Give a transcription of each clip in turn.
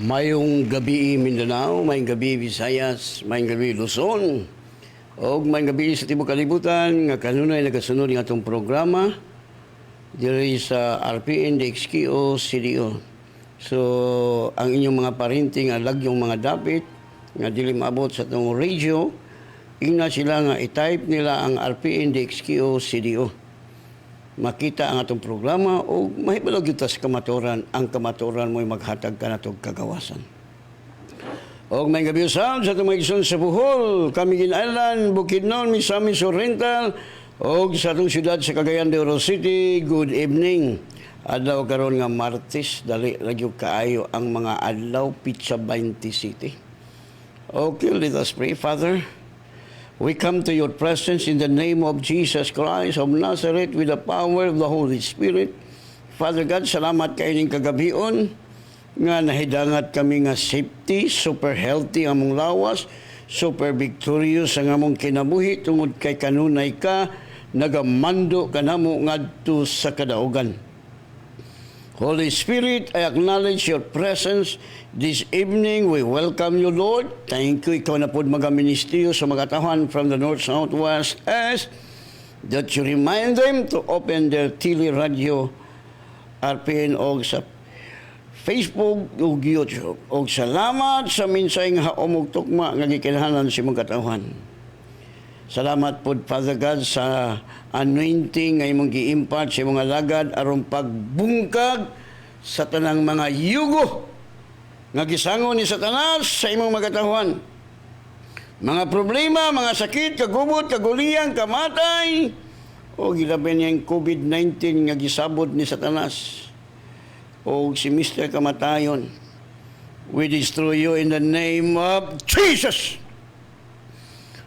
Mayong gabi Mindanao, mayong gabi Visayas, mayong gabi Luzon, o mayong gabi sa Tibok Kalibutan, nga kanunay nagasunod ng atong programa diri sa RPN DXKO CDO. So, ang inyong mga parinting alagyong mga dapit nga dili maabot sa atong radio, ina sila nga i-type nila ang RPN DXKO CDO. Makita ang atong programa o mahibalog yun sa kamaturan. Ang kamaturan mo'y maghatag ka na itong kagawasan. O may gabi usab sa itong mga igsoon sa Bohol, Camiguin Island, Bukidnon, Misamis Oriental, o sa itong syudad sa Cagayan de Oro City, good evening. Adlaw karon nga Martes, dali lagyo kaayo ang mga adlaw, Pizza 20 City. Okay, let us pray. Father, we come to your presence in the name of Jesus Christ of Nazareth with the power of the Holy Spirit. Father God, salamat kayo ning kagabion nga nahidangat kami nga safety, super healthy ang among lawas, super victorious ang among kinabuhi tungod kay kanunay ka, nagamando ka namo ngadto sa kadaugan. Holy Spirit, I acknowledge your presence this evening. We welcome you, Lord. Thank you. Ikaw na po mag-ministeriyo sa mga tahan from the north, south, west, east, that you remind them to open their tele radio, RPN o sa Facebook o YouTube. O salamat sa minsay nga haomog tukma nga gikinahanglan sa mga katahan. Salamat po, Father God, sa anointing nga imong gi-impart sa mga lagad aron pagbungkag sa tanang mga yugo nga gisango ni Satanas sa imong magatahuan. Mga problema, mga sakit, kagubot, kaguliyang, kamatay, o gilabi niyang COVID-19 nga gisabot ni Satanas o si Mr. Kamatayon. We destroy you in the name of Jesus.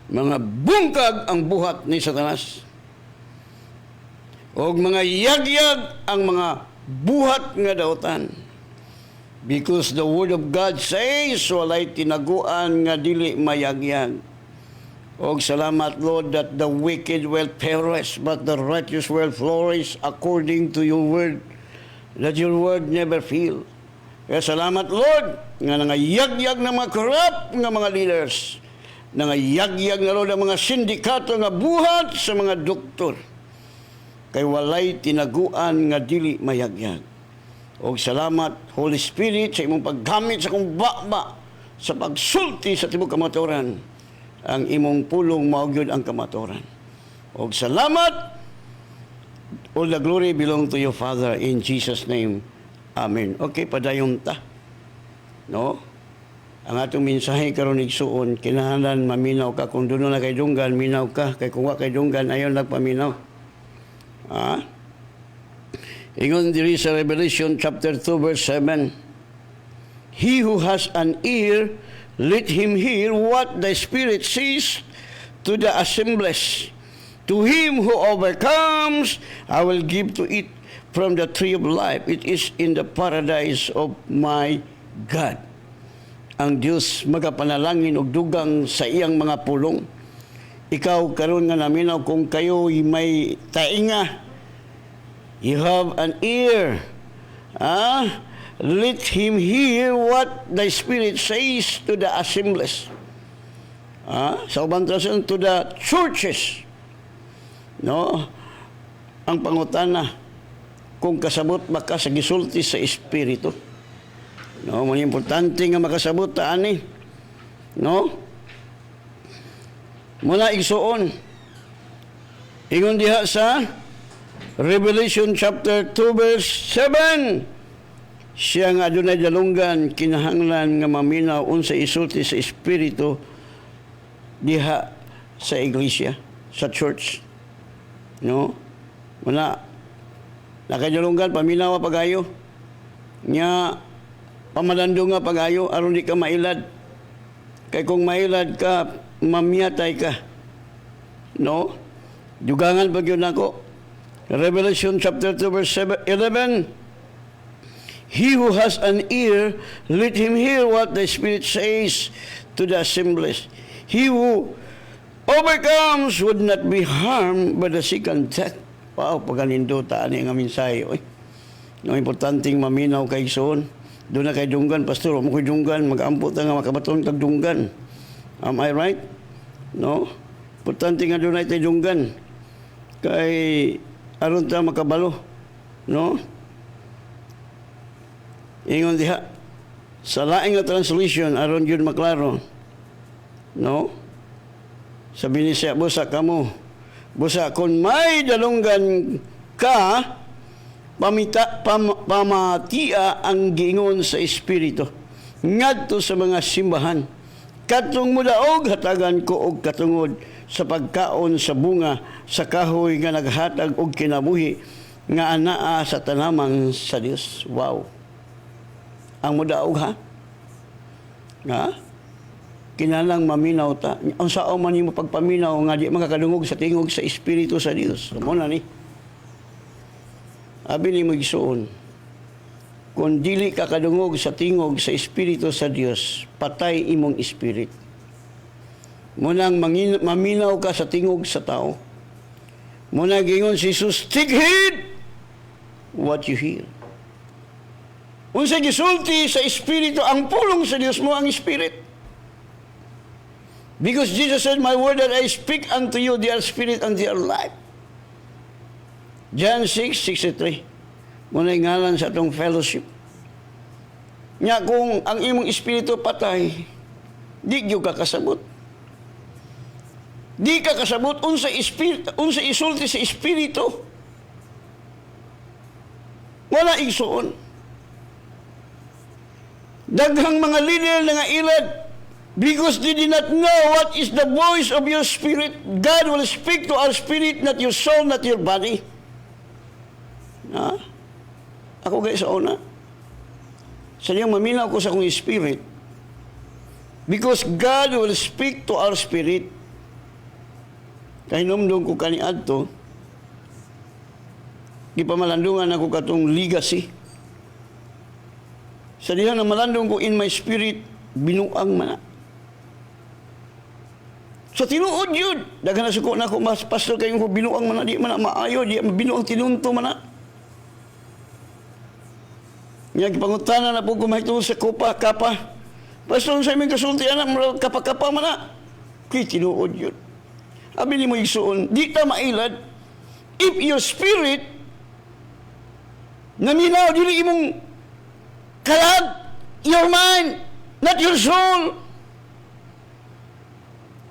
Mga bungkag ang buhat ni Satanas. O mga yagyag ang mga buhat nga dautan. Because the Word of God says, walay tinaguan nga dili mayagyag. O salamat, Lord, that the wicked will perish, but the righteous will flourish according to your word. That your word never fail. Kaya salamat, Lord, nga nangayagyag ng mga corrupt nga mga leaders. Nangayagyag na Lord ang mga sindikato nga buhat sa mga doktor. Kay walay tinaguan nga dili mayagyag. O salamat, Holy Spirit, sa imong paggamit sa kong bakba sa pagsulti sa tibok kamaturan. Ang imong pulong maugyod ang kamaturan. O salamat, all the glory belong to you, Father, in Jesus' name. Amen. Okay, padayon ta. No? Ang atong mensahe karon igsuon, kinahanglan maminaw ka. Kung doon na kay dunggan, minaw ka. Kay kung wa kay dunggan, ayon nagpaminaw. Ingon diri sa Revelation chapter 2 verse 7. He who has an ear, let him hear what the Spirit says to the assemblies. To him who overcomes, I will give to eat from the tree of life. It is in the paradise of my God. Ang Diyos magapanalangin og dugang sa iyang mga pulong. Ikaw karon nga naminaw kung kayo may tainga. You have an ear. Let him hear what the Spirit says to the assemblies. Sa ubang translation, to the churches. No? Ang pangutana, kung kasabot ba ka sa gisulti sa Espiritu. No, mga importante nga makasabot ta ani. No? Mula igsuon. Ingon diha sa Revelation chapter 2 verse 7. Siya nga adunay dalunggan kinahanglan nga maminaw unsa isulti sa Espiritu diha sa iglesia, sa church. No? Muna nakadalunggan paminaw pagayo. Nya pamalandong nga pagayo aron di ka mailad. Kay kung mailad ka, mamiyatay ka. No? Dugangan pag yun ako. Revelation chapter 2 verse 11. He who has an ear, let him hear what the Spirit says to the assemblies. He who overcomes would not be harmed by the second death. Wow, paganindutaan nga mensahe. Ang importanteng maminaw kay igsoon. Doon na kay dunggan, pastor, mo ko'y dunggan, mag-ampot na nga makabaton kag dunggan. Am I right? No? Importante nga doon na tayo dunggan. Kay aron ta makabalo. No? Ingon diha. Sa laing nga translation, aron yun maklaro. No? Sabi ni siya, busa kamo. Busa, kung may dalunggan ka, pamatia ang giingon sa Espiritu. Ngadto sa mga simbahan. Katong mudaog, hatagan ko og katungod sa pagkaon sa bunga, sa kahoy nga naghatag og kinabuhi, nga anaa sa tanamang sa Dios. Wow. Ang mudaog ha? Ha? Kinalang maminaw ta. Ang sao man nimo pagpaminaw nga di makakadungog sa tingog sa Espiritu sa Dios. Mo na ni. Abi ni magsuon. Kung dili ka kadungog sa tingog sa Espiritu sa Dios, patay imong spirit. Munang maminaw ka sa tingog sa tao. Muna gingon si Jesus, take heed what you hear. Unsa gisulti sa Espiritu, ang pulong sa Dios mo ang Spirit. Because Jesus said, my word that I speak unto you, they are spirit and they are life. John 6:63. Muna ngalan sa atong fellowship. Nya kung ang imong espiritu patay, di gyud ka kasabot. Di ka kasabot unsa espiritu, unsa isulti sa espiritu. Wala igsuon. Daghang mga leader nga ilad, because they did not know what is the voice of your spirit. God will speak to our spirit, not your soul, not your body. Ha? Ako guys sa una. Sa niyang maminaw ko sa akong spirit. Because God will speak to our spirit. Kahinomdong ko kaniadto, di pa malandungan ako katong legacy. Sa diha na malandong ko in my spirit, binuang man. So tinuod yun. Dagan na suko na ako, mas pastor kayong ko binuang man, di man maayo, di binuang tinunto man. Nga gipangutana na po kumahitungod sa kapa. Pastor, sa aming kasulti, anak, kapa-kapa man. Kaya tinuod yun. Abi ni mo igsuon, di ta mailad, if your spirit, naminaw, dili imong kalag, your mind, not your soul.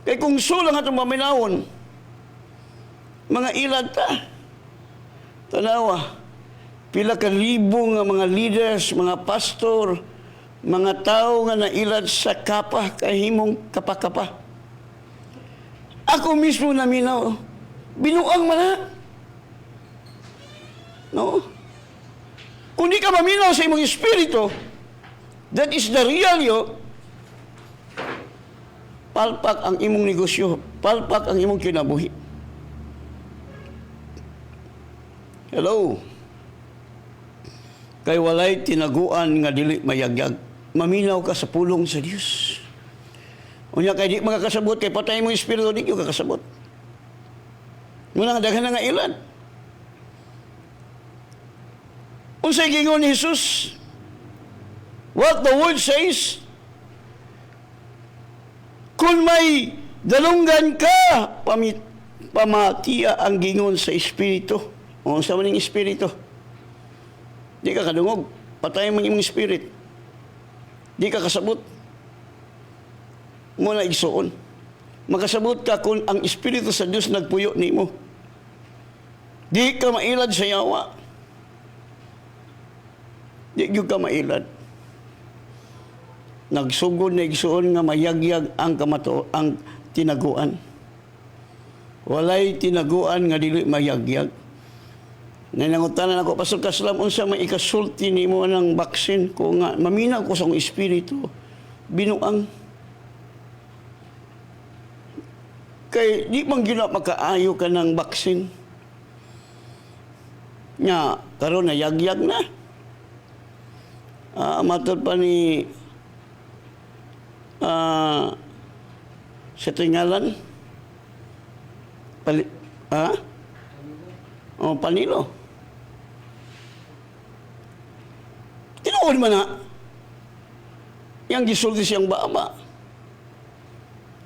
Kaya kung soul ang atong maminawon, mga ilad ta, tanawa, pila ka libo nga mga leaders, mga pastor, mga tao nga nailad sa kapa, kahimong kapa-kapa. Ako mismo naminaw, binuang man na. No? Kung di ka maminaw sa imong espiritu, that is the real you, palpak ang imong negosyo, palpak ang imong kinabuhi. Hello? Kay walay tinaguan nga dili mayagyag. Maminaw ka sa pulong sa Dios. Unya kay di makakasabot, kay patay mo yung espiritu, di ka kasabot. Muna nga daghan nga ilan. Unsay gingon ni Jesus? What the word says? Kung may dalunggan ka, pamatia ang gingon sa espiritu. O sa maning espiritu. Di ka kadungog. Patay mo yung spirit. Di ka kasabot. Muna igsuon. Makasabot ka kung ang espiritu sa Diyos nagpuyo ni mo. Di ka mailad sa yawa. Di ka mailad. Nagsugod na igsuon nga mayagyag ang ang tinaguan. Walay tinaguan nga dili mayagyag. Nanangutanan ako, Pastor Kaslam, unsa may ikasulti ni mo ng baksin ko nga, maminaw ko sa akong espiritu, binuang. Kay di man gina makaayo ka ng baksin. Nya, karon na yagyag na. Matod pa ni sa tingalan Panilo. Tinuod man na. yang gisulti siyang baba.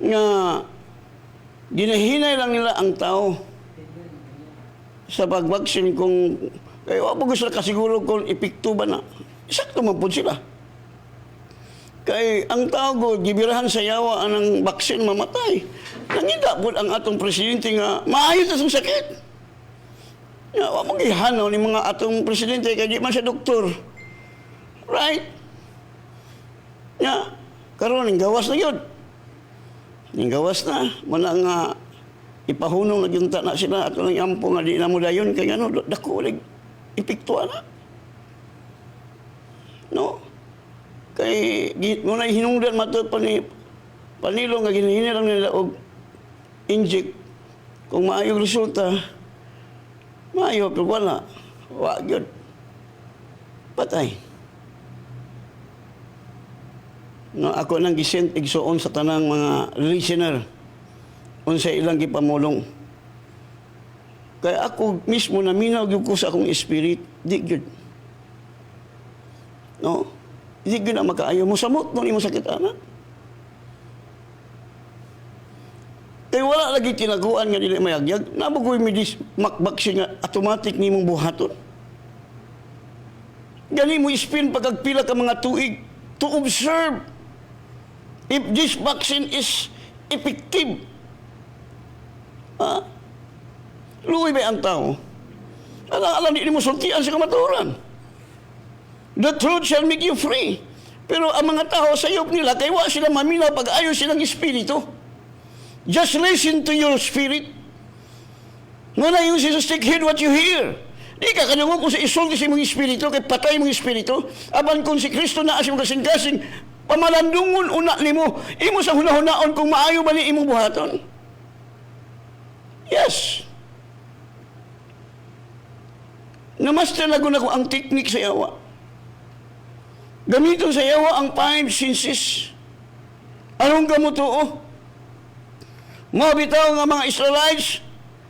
Nga, ginahinay lang nila ang tao sa pagbaksin kung kaya wala gusto na kasiguro kung epekto ba na. Isakto man po sila. Kay ang tao ko, gibirahan sa yawa ang baksin mamatay. Nangida po ang atong presidente nga maayos na sa sakit. Ya, wala mong ihanaw ni mga atong presidente kaya di man siya doktor. Right? Ya, karon ning gawas na yun. Ning gawas na. Muna nga ipahunong na yung na sila at lang ampo nga di na mo dayon kay ano, dako ulit epektuan na. No? Kay muna hinungdan mato pa ni panilo nga ginahina lang nila og inject kung maayong resulta maayo pero wala wa gyud patay. No, ako nang gisent igsuon sa tanang mga listener unsa ilang gipamulong. Kaya ako mismo naminaw gyud ko sa akong spirit di gyud. No? Di gyud na makaayo mo samot no imo sakit ana. Kaya wala lagi tinaguan nga dili mayagyag. Nabugoy medis makbaksin nga automatic nimong buhaton. Gani mo spin pagagpila ka mga tuig to observe if this vaccine is effective. Ha? Luwi ba ang tao? Alam di mo sultian sa kamaturan. The truth shall make you free. Pero ang mga tao sa iyop nila, kaya wa sila maminaw pag-ayo silang espiritu. Just listen to your spirit. Muna yung Jesus, take heed what you hear. Di ka kanungo kung sa isulti sa mong espiritu, kay patay mong espiritu, aban kung si Kristo na asim kasing-kasing, pamalandungon una ni mo, imo sa hunahunaon kung maayo ba ni imong buhaton. Yes. Namaster na ko ang teknik sa yawa. Gamiton sa yawa ang 5 senses. Anong gamuto? Mabitaw nga mga Israelites,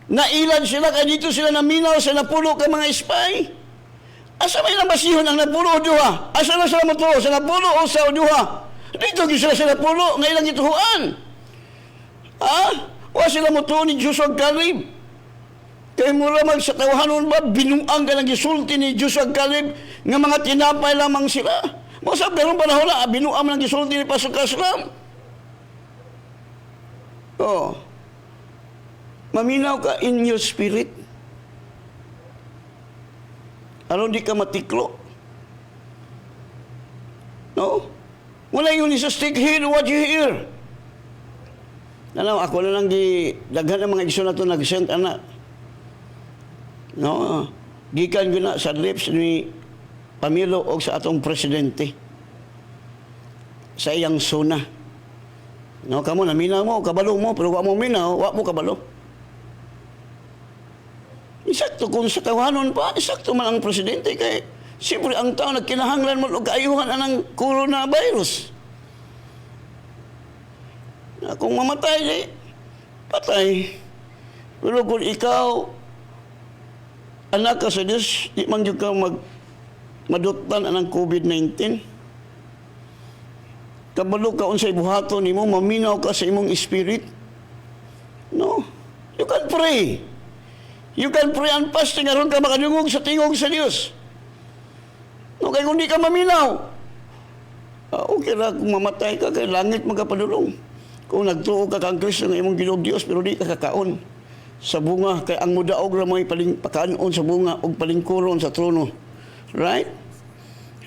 nailan sila, kaya dito sila naminaw sa napulo ka mga spy. Asa may nabasihon ang napulo o duha? Asa na sila mo to? Sa napulo o sa duha? Dito sila sa napulo, ngailang ituhuan. Ha? O sila mo to ni Joshua Caleb. Kaya mula mag sa tawahanon ba, binuang ka ng gisulti ni Joshua Caleb nga mga tinapay lamang sila. Masab, ganun panahon na, binuang ng gisulti ni Pastor Kaslam. Oh. Maminaw ka in your spirit. Aron di ka matiklo. No? Wala yun isa stick heed what you hear. Ako na lang daghan ang mga igsoon na ito nag-send anak. No? Gikan ko na sa lips ni Pamilo o sa atong presidente. Sa iyang suna. No, kamo na minaw mo, kabalo mo, pero wa mo minaw, wa mo kabalo. Isakto kung sa tawanon pa, isakto man ang presidente kay siyempre ang tao nagkinahanglan mo og kaayuhan anang coronavirus. Na kung mamatay di, patay. Pero kung ikaw anak ka sa Diyos, di man jud ka maduktan anang COVID-19. Kabalo ka unsay buhaton nimo, maminaw ka sa imong spirit. No. You can pray. You can pray and fasting aron ka makadungog sa tingog sa Dios. No, kay kung di ka maminaw, okay ra kung mamatay ka kay langit magapadulong. Kung nagtuo ka kang Kristo nga imong Ginoong Dios pero di ka kakaon sa bunga kay ang mudaog ra may pakanon sa bunga ug palingkuron sa trono. Right?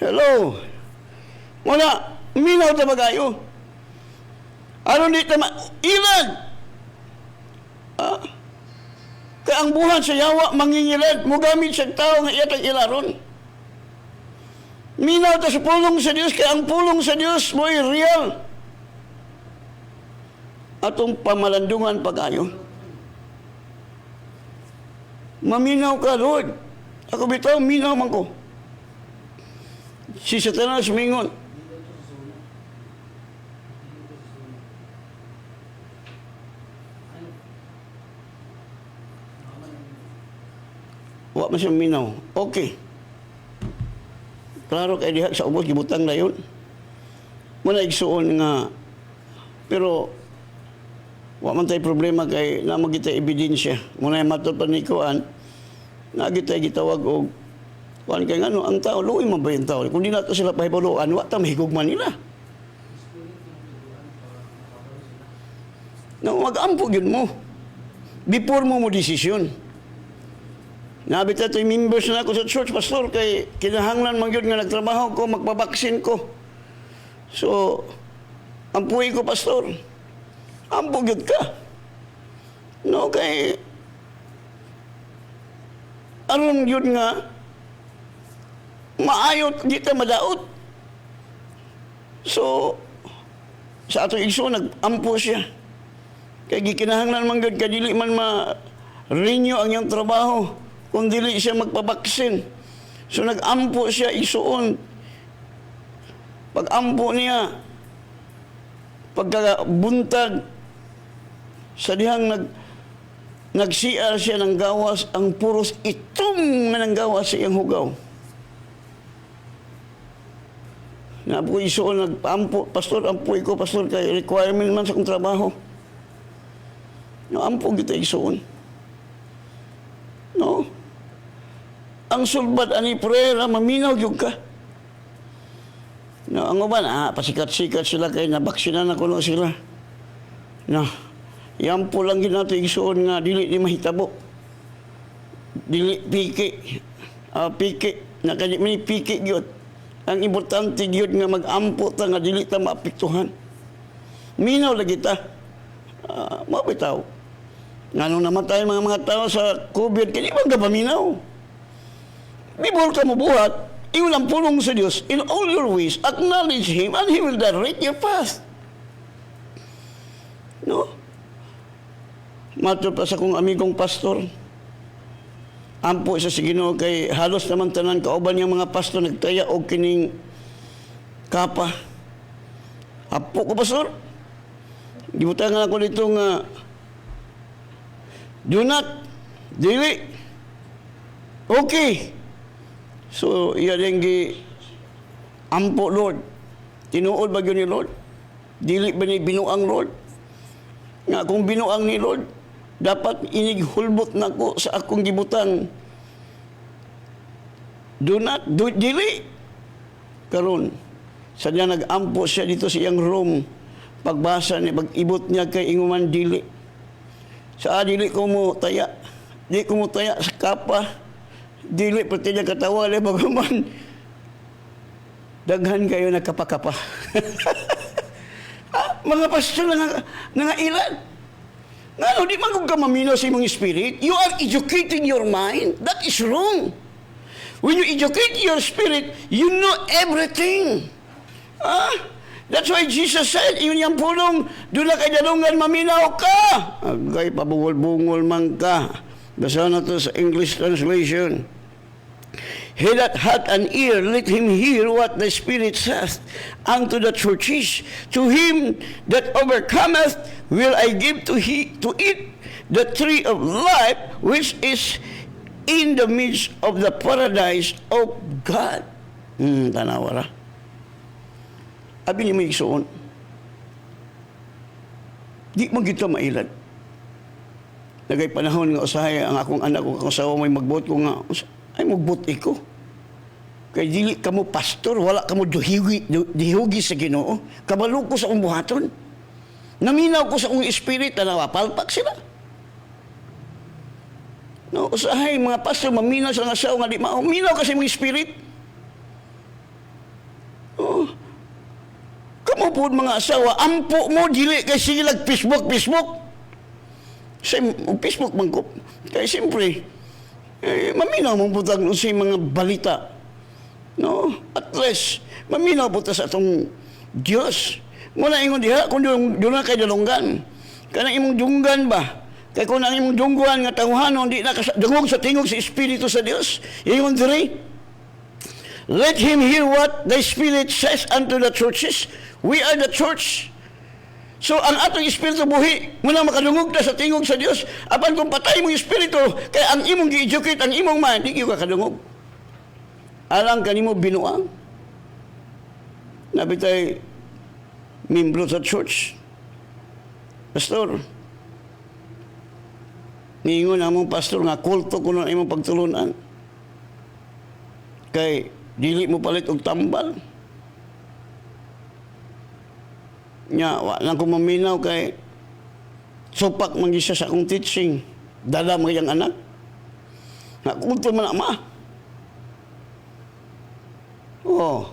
Hello. Muna minaw ta magayo. Aron di ta ilan. Kaya ang buhan sa yawa mangingilad, mugamit sa tao nga iyatang ilaron. Minaw ta sa pulong sa Dios, kaya ang pulong sa Dios mo'y real. Atong pamalandungan pag-ayo. Maminaw ka, Lord. Ako bitaw, minaw man ko. Si Satanas mingon, wa man siya minaw. Okay. Klaro kay diha sa ubos gibutang na yun. muna igsuon nga, pero wa man tay problema kay namo kita ebidensya. Muna matod pa ni kuan, na kita gitawag og kuan kay ngano ang tao luoy man ba yung tao. Kung di nato sila pahibuluan, wa ta mahigugman nila. No, mag-ampo yun mo. Before mo desisyon. Nabita ito yung members na ako sa church, pastor, kay kinahanglan man yun nga nagtrabaho ko, magpabaksin ko. So, ampuin ko, pastor. Ampo yun ka. No, kay aron yun nga, maayot, di ka madaot. So, sa atong iso, nag-ampo siya. Kaya gikinahanglan man gud kadili man ma-renew ang iyang trabaho kung dili siya magpabaksin. So nag-ampo siya isuon. Pag-ampo niya, pagkabuntag sa dihang nag-CR siya ng gawas, ang puros itom nga ng gawas sa iyang hugaw. Napo isuon nag-ampo, pastor, ampuy ko, pastor, kay requirement man sa kong trabaho. No, ampo kita isuon. No? Ang sulbad ani prayer, maminaw gyud ka. No, ang uban, pasikat-sikat sila kay nabaksinan na kuno sila. No. Yampo lang gid nato isuon nga dili ni mahitabo. Dili piki. Piki na kani mi piki gyud. Ang importante gyud nga mag-ampo ta nga dili ta maapektuhan. Minaw lagi ta. Mabitaw. Nga nung namatay mga tao sa COVID, kaya ibang ka paminaw. Before ka mabuhat, iulang pulong sa Diyos, in all your ways, acknowledge Him, and He will direct your path. No? Matod pa sa kong amigong pastor, ampo sa Ginoo kay halos naman tanan kauban yung mga pastor nagtaya og kining kapa. Apo ko, pastor. Gibutangan ako dito nga do not, dili. Okay. So, iya din ampo, Lord. Tinuod ba yun ni Lord? Dili ba ni binuang, Lord? Nga kung binuang ni Lord, dapat inighulbot na ko sa akong gibutang. Do not, dili. Karon, sadya nag-ampo siya dito sa iyang room. Pagbasa niya, pag-ibot niya kay inguman dili. Sa dili ko mo taya. Di ko mo taya sa kapa. Dili pati niya katawa. Bagaman, daghan kayo nagkapakapa. Mga pastor na nga ilan. Nga di man ka maminaw sa imong spirit. You are educating your mind. That is wrong. When you educate your spirit, you know everything. That's why Jesus said, yun yung pulong, doon na kay dalungan maminaw ka. Agay, pabungol-bungol man ka. Basa na to sa English translation. He that hath an ear, let him hear what the Spirit saith unto the churches. To him that overcometh will I give to eat the tree of life, which is in the midst of the paradise of God. Tanawara. Abi ni may igsuon. Di man kita mailad. Nagay panahon nga usahay ang akong anak ko kasawa may magbot ko nga ay magbot iko. Kay dili kamo pastor, wala kamo dihugi sa Ginoo. Kabalo ko sa akong buhaton. Naminaw ko sa akong espiritu na palpak sila. No, usahay mga pastor maminaw sa asawa nga di mao. Minaw kasi mga espiritu. Oh. Kamu po mga asawa, ampo mo, dili kay silag Facebook. Facebook man ko. Kaya siyempre, maminaw mo po sa mga balita. No? At least, maminaw po sa atong Diyos. Muna ingon diha, kung doon na kay dalunggan. Kanang imong dunggan ba? Kaya kung ang imong dunggan nga tawhanon, di na dungog sa tingog sa Espiritu sa Diyos. Ingon diri, let him hear what the Spirit says unto the churches. We are the church. So, ang atong espiritu buhi, muna makadungog na sa tingog sa Diyos. Apan kung patay mong espiritu, kaya ang imong gi-educate, ang imong mind, di ka kadungog. Alang kanimo binuang. Nabitay, membro sa church. Pastor, niingon namong pastor nga kulto ko na imong pagtulunan. Kay dili mo palit og tambal. Nya wa lang ko maminaw kay supak man siya sa akong teaching. Dala mo yang anak. Nga kulto man ama. Oh.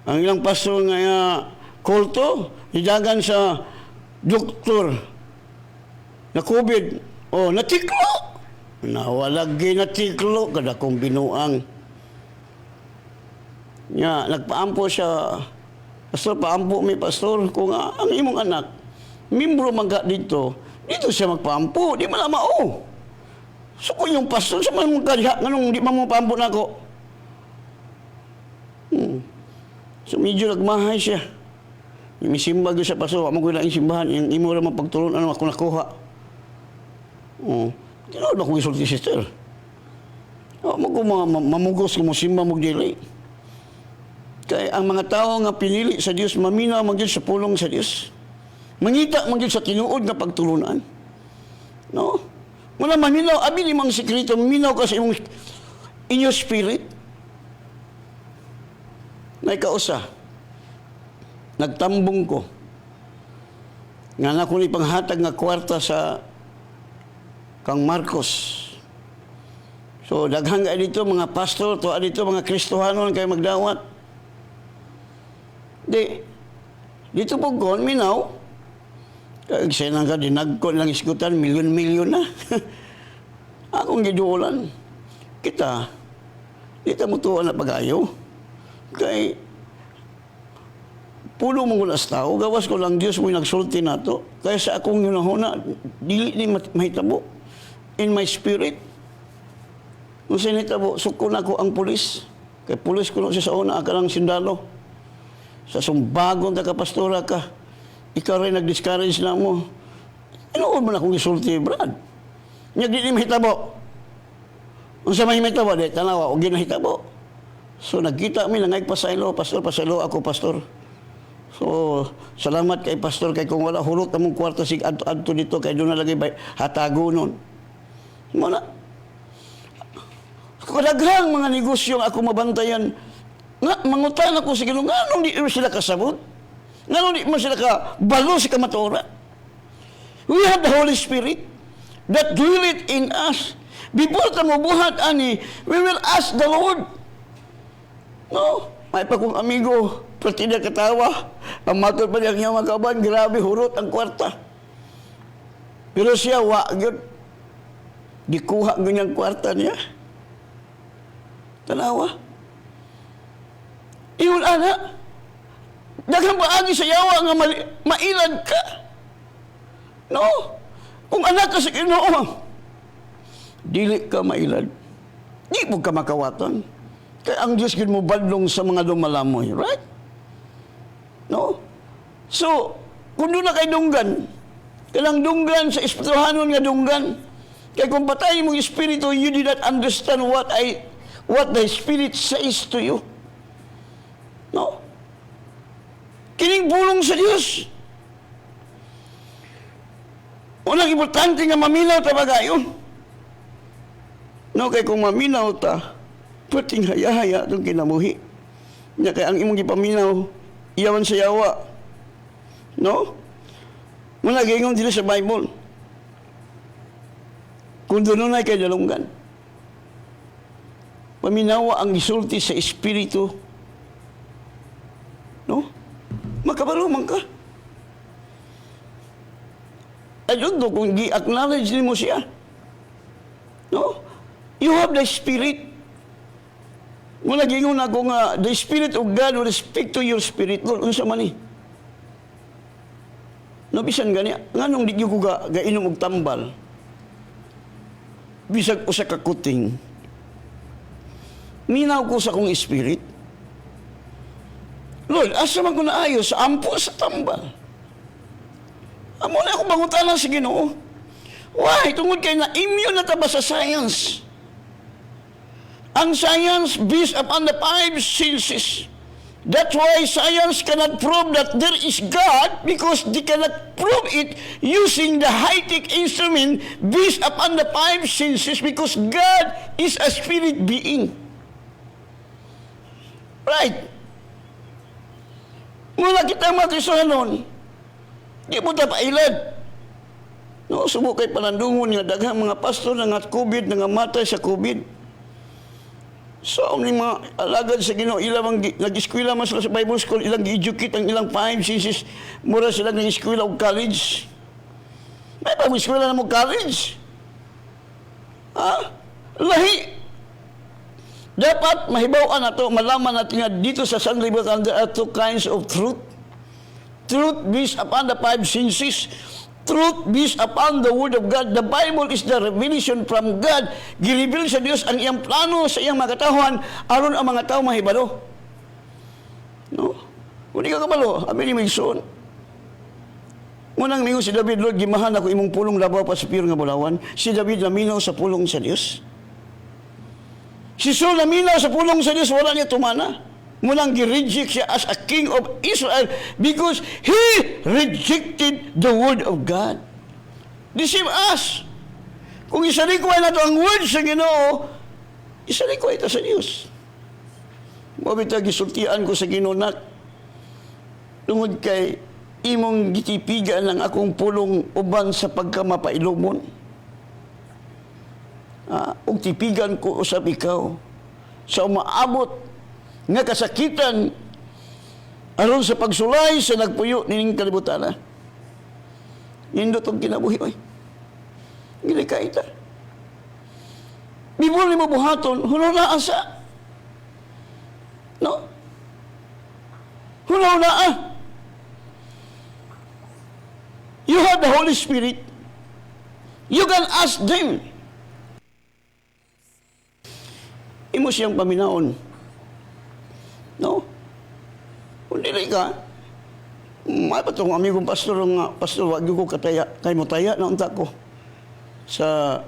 Ang ilang pastor nga kulto, idagan sa doktor na COVID. Oh, natiklo. Nawalagi natiklo kada kong binuang. Nya nagpaampo siya. Pastor, paampo mi pastor kung ang imong anak membro magka dito siya magpaampo, di man mao. So kung yung pastor sa man mong kadiha nganong di man mo paampo nako. So medyo nagmahay siya. Misimba gyud sa pastor, wa mo gyud ang simbahan, yung imo ra mapagtulon ano ako nakuha. Tinuod ba kung isulti sister? Mo ko mamugos ko mo simba mo dili. Kay ang mga tao nga pinili sa Dios maminaw magyud sa pulong sa Dios. Mangita magyud sa tinuod nga pagtulunan. No? Muna maminaw abi ni mang sekreto, minaw ka sa imong inyo spirit. Nay kausa. Nagtambong ko. Nga na ko ni panghatag nga kwarta sa kang Marcos. So daghang dito mga pastor, to dito mga Kristohanon kay magdawat. Dito po kon, minaw. Kaya siya nang dinagkon lang iskutan, milyon-milyon na. Akong giduulan. Kita, dito mo tuwa na pag-ayo. Kay, puno mong ulas tao, gawas ko lang Diyos mo'y nagsulti na to. Kaya sa akong yunahuna, dili ni mahitabo. In my spirit. Kung sinitabo, sukon ako ang pulis. Kay pulis ko na siya sa una, akalang sindalo. Sa sumbagon ka pastora ka, ikaw rin nag-discourage na mo. Inuod mo na akong isulti, Brad. Nga di mahitabo. Kung sa mahitabo, di tanawa, o ginahitabo. So nagkita kami, nangayag pasaylo, pasaylo ako, pastor. So, salamat kay pastor, kay kung wala hulot among kwarta sig adto dito, kay doon nalagay hatago nun. Muna. Kadaghang mga negosyo ako mabantayan, nga, mangutan ako sa Ginoo, nganong di sila kasabot? Nganong di mo sila kabalo sa kamatura? We have the Holy Spirit that dwelleth in us. Before ta mo buhat ani, we will ask the Lord. No? May pa kong amigo, pati na katawa, ang matod pa niyang iyang makaban, grabe, hurot ang kwarta. Pero siya, yun, gikuha ganyang kwarta niya. Tanawa. Iyon, anak, daghang paagi sa yawa nga mailad ka. No? Kung anak ka sa Ginoo, dili ka mailad. Di mo ka makawatan. Kaya ang Diyos mo badlong sa mga lumalamoy. Right? No? So, kung doon na kay dunggan, kanang dunggan sa espirituhanon nga dunggan, kaya kung patayin mong espiritu, you did not understand what the Spirit says to you. No? Kining bulong sa Diyos. Unang importante nga maminaw ta bagayon. No, kay kung maminaw ta, pwedeng haya-haya itong kinamuhi. Nya kay ang imong gipaminaw, iyawan sa yawa. No? Muna gingon dito sa Bible. Kung doon na kay dalunggan. Paminawa ang gisulti sa Espiritu. No? Makabaruman ka. Ayun do, kung gi-acknowledge mo siya. No? You have the Spirit. Muna gingon ako nga, the Spirit of God will speak to your spirit. Lord, unsa man ni? No, bisan gani, nganong di ko gainom og tambal. Bisag usa ka kuting. Minaw ko sa akong spirit. Lord, asa man ko naayos sa ampo sa tambal. Amo na ako bangutanan sa Ginoo. Why? Tungod kay na immune na ta ba sa science? Ang science based upon the 5 senses. That's why science cannot prove that there is God because they cannot prove it using the high-tech instrument based upon the five senses because God is a spirit being. Right? Mula kita matisanon, di mo tapailad. No, subukay palandungon nga daghang mga pastor nga COVID, nga matay sa COVID. So, ang mga alagad sa Ginoo, ilang nag-eskwela man sila sa Bible School, ilang gi-educate ang ilang five senses, mura sila ng eskwela o college. May pag-eskwela na mo college. Ha? Lahi. Dapat mahibawan na to, malaman natin nga dito sa sanglibutan, there are two kinds of truth. Truth based upon the five senses. Truth based upon the Word of God. The Bible is the revelation from God. Gireveal sa Diyos ang iyang plano sa iyang mga katauhan aron ang mga tao mahibalo. No? Kung di ka kabalo, abi ni Migsoon. Munang mingon si David, Lord, gimahan ako imong pulong labaw pa sa piyong nga bulawan. Si David naminaw sa pulong sa Diyos. Si Saul naminaw sa pulong sa Diyos, wala niya tumana. Munang gi-reject siya as a king of Israel because he rejected the word of God. Deceive us. Kung isalikway na ito ang word sa Ginoo, isalikway ito sa Diyos. Mabita gisultian ko sa Ginoo na tungod kay imong gitipigan ng akong pulong uban sa pagkamapailumon. Ug tipigan ko usab ikaw sa umaabot nga kasakitan aron sa pagsulay sa nagpuyo nining kalibutan. Nindot ang kinabuhi, oy. Gilikay ta. Bibol ni mo buhaton, hunaw na asa. No? Hunaw na ah. You have the Holy Spirit. You can ask them. Imo siyang paminaon. No? Kung dili ka, may patong amigong pastor nga, pastor, wag ko kataya, kay mo taya na unta ko sa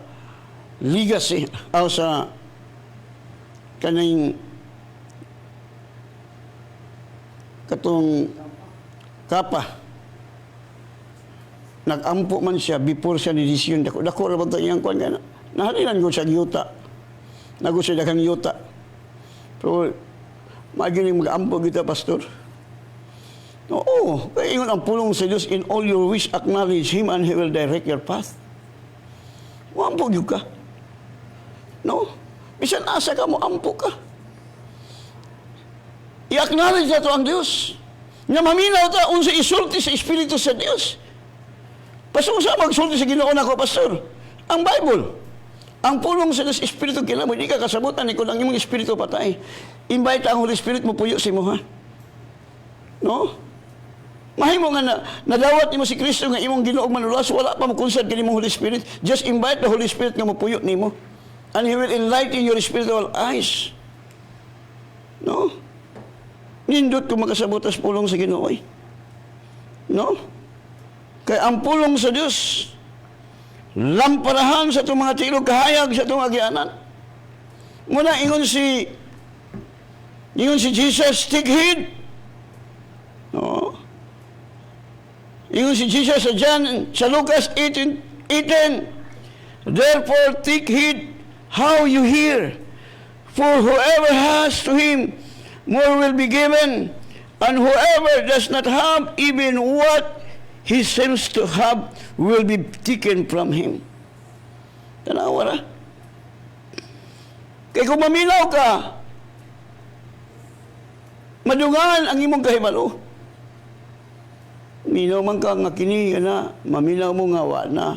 legacy, o sa kaning katong kapa. Nag-ampo man siya before siya ni decision. Dako ra ba iyang kuan kana? Nahalilan ko siya yuta. Nago siya daghang yuta. Pero magining mag-ampo kita, pastor. Oo, kaya ingon ang pulong sa Diyos, in all your wish, acknowledge Him and He will direct your path. Maampo yun ka. No? Bisan asa ka mo, ampo ka. I-acknowledge na ito ang Diyos. Nga maminaw ta, unsa isulti sa Espiritu sa Diyos. Pastor, sa magsulti sa Ginoo na ko, pastor? Ang Bible. Ang pulong sa Diyos, Espiritu kinamo, hindi ka kasabutan, ikaw lang imong Espiritu patay. Invite ang Holy Spirit mo puyo si mo, ha? No? Mahimo nga na, nadawat nimo si Kristo nga imong Ginoo manulas, wala pa mo konsert kini mong Holy Spirit. Just invite the Holy Spirit nga mo puyo nimo. And He will enlighten your spiritual eyes. No? Nindot kung makasabutas pulong sa Ginoo, eh. No? Kaya ang pulong sa Diyos, lamparahan sa itong mga tilog kahayag sa itong agyanan. Muna, ingon si Jesus, take heed. No? Ingon si Jesus sa John, sa Lucas 18:18, therefore take heed how you hear, for whoever has to him, more will be given, and whoever does not have even what he seems to have will be taken from him. Tanawa na. Kaya kung maminaw ka, madungan ang imong kahibalo. Minaw man ka nga kini na, maminaw mo nga wa na.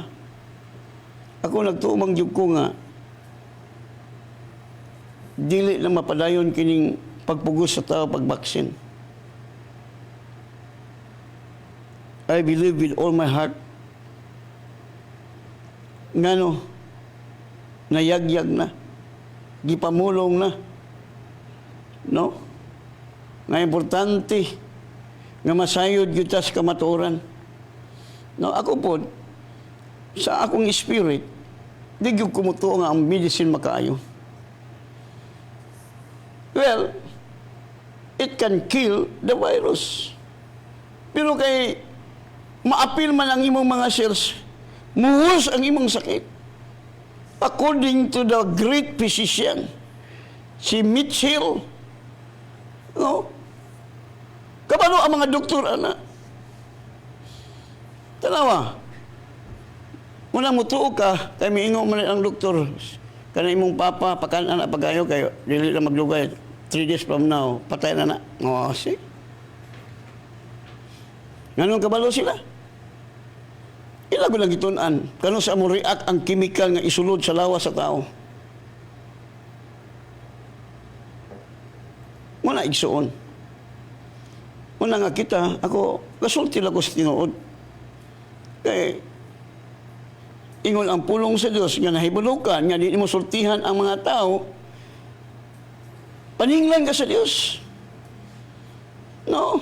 Ako nagtuumang jud ko nga, dili na mapadayon kining pagpugos sa tao pagbaksin. I believe with all my heart nga no, nayagyag na, gipamulong na, no? Nga importante nga masayod gyud ta sa kamatuoran. No, ako po sa akong spirit di gyud kumutuo nga ang medicine makaayo. Well, it can kill the virus. Pero kay maapil man ang imong mga cells, muhus ang imong sakit. According to the great physician, si Mitchell, no? Kabalo ang mga doktor, ana. Tanawa, muna mutuo ka, kay miingo man ang doktor, kana imong papa, pakanan na pagayo, kayo, dili na maglugay, 3 days from now, patay na na. O, see? Ganun kabalo sila? Ilago lang gitunan, kano sa mo react ang chemical nga isulod sa lawas sa tao. Muna igsuon. Muna nga kita, ako, kasulti lang ko sa tinuod. Kaya, ingon ang pulong sa Diyos, nga nahibulukan, nga di mo sultihan ang mga tao, paninglan ka sa Diyos. No?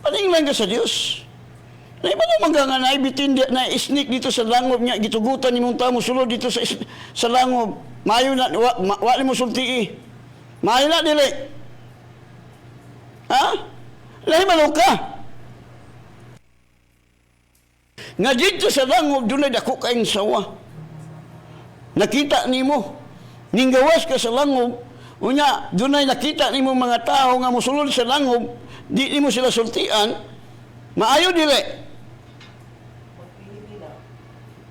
Paninglan ka sa Diyos. Na iba naman nga naibitin na isnik dito sa langob niya, gitugutan ni mong tamo, sulod dito sa langob, mayo na, wali mo sultii. Mayo na, dili. Ha? Nahibalo ka. Nga dito sa langob, doon ay dako kayong sawa. Nakita ni mo. Ninggawas ka sa langob, unya, doon ay nakita ni mo mga tao nga musulod sa langob, di mo sila sultian, maayo dili.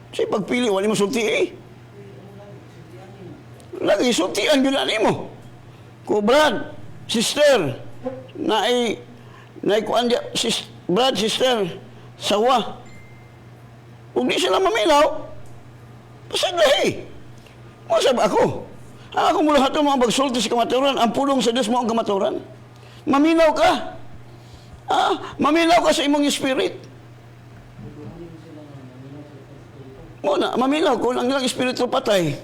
Kasi pagpili, wali mo sulti eh. Lagi, sultian yun na mo. Brad, sister, kuan dia, Brad, sister, sawa. Kung di sila maminaw, pasaglahi. Masab ako. Ako mula hato mga bagsulti sa kamaturan, ang pulong sa Diyos mo ang kamaturan. Maminaw ka. Maminaw ka sa imong spirit. Muna, maminaw kung ang ilang espiritu patay.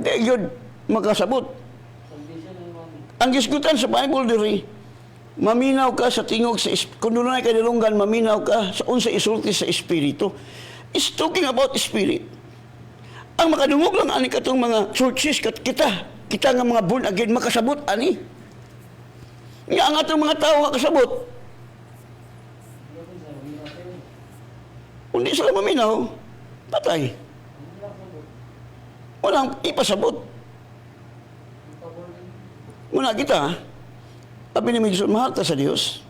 Di yun makasabot. Ang gisgutan sa Bible diri, maminaw ka sa tingog sa kung doon ay kadilunggan, maminaw ka sa unsa isulti sa espiritu. It's talking about spirit. Ang makadungog lang ani katong mga churches kita nga mga born again makasabot ani. Nga ang atong mga tao makasabot. Kung di sila maminaw, patay. Walang ipasabot. Muna kita, sabi ni Miguel, mahal ta sa Diyos.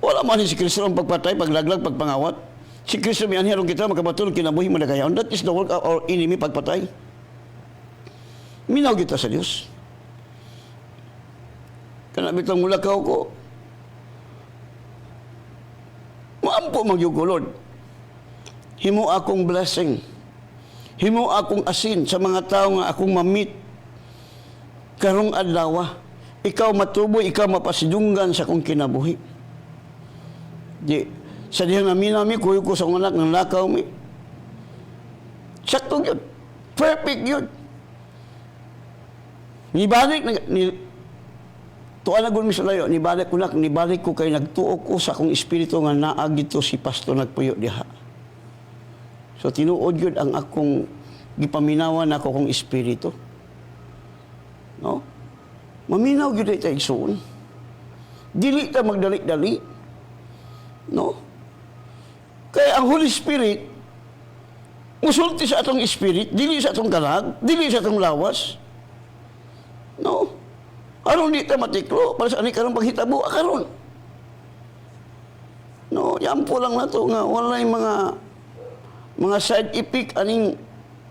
Wala man si Kristo ang pagpatay, paglaglag, pagpangawat. Si Kristo may anherong kita, makabatulog, kinabuhi mo na kayaon. That is the work of our enemy, pagpatay. Minaw kita sa Diyos. Kanabitang mulakaw ko, maampo magyugo, Lord. Himo akong blessing. Himo akong asin sa mga tao nga akong mamit. Karong adlaw, ikaw matuboy, ikaw mapasidunggan sa akong kinabuhi. Di, sa diyan namin namin, kuyo ko sa anak ng lakaw mi. Sakto yun. Perfect yun. Tuwa na gulmi sa layo, nibalik ko kay nagtuo ko sa akong espiritu nga naag dito si Pastor nagpuyo diha. So, tinuod yun ang akong gipaminawan ako kong espiritu. No? Maminaw yun ay taigsoon. Dili ta magdali-dali. No? Kaya ang Holy Spirit, musulti sa atong spirit, dili sa atong kalag, dili sa atong lawas. No? Aron di ta matiklo, para sa ani karong paghitabo, karon. No, yampo lang na to nga, walay mga side effect aning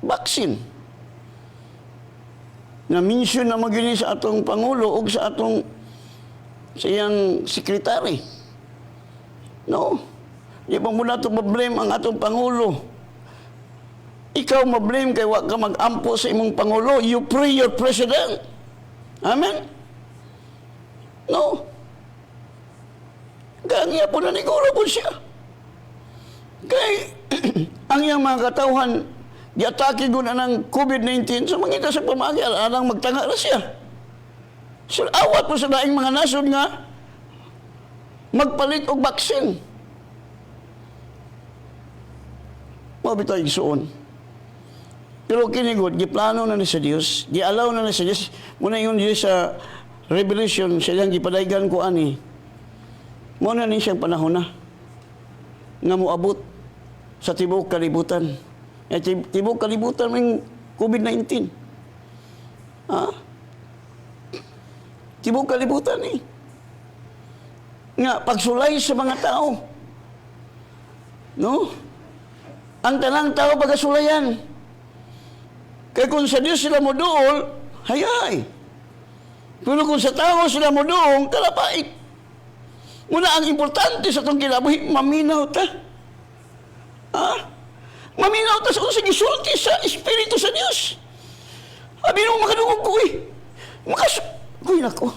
vaccine. Na-mention na magini sa atong Pangulo o sa atong siyang sekretary. No? Di ba muna ito ma-blame ang atong Pangulo? Ikaw ma-blame kay wag ka mag-ampo sa imong Pangulo. You pray your president. Amen? No? Kaya po na niguro po siya. Kaya ang iyang mga katauhan, giatake ko na ng COVID-19, so mangita sa pamagi, alang magtanga na siya. So, awat po sa daing mga nasod nga, magpalit og baksin. Mabitaw yung suon. Pero kinigod, giplano na sa Diyos, gialaw na sa Diyos, muna yun Diyos sa Revelation silang gipadaygan ko ani. Mo na ni siyang panahon na nga moabot sa tibuok kalibutan. Tibuok kalibutan ng COVID-19. Tibuok kalibutan ni. Nga pagsulay sa mga tao. No? Ang tanang tao pagkasulayan. Kaya kung sa Diyos sila mo dool, hayay. Pero kung sa tao sila mo doon, kalapait. Muna ang importante sa itong kinabuhi, maminaw ta. Maminaw ta sa kung sa gisulti sa Espiritu sa Diyos. Sabi mo, makadungog ko Kuy nako.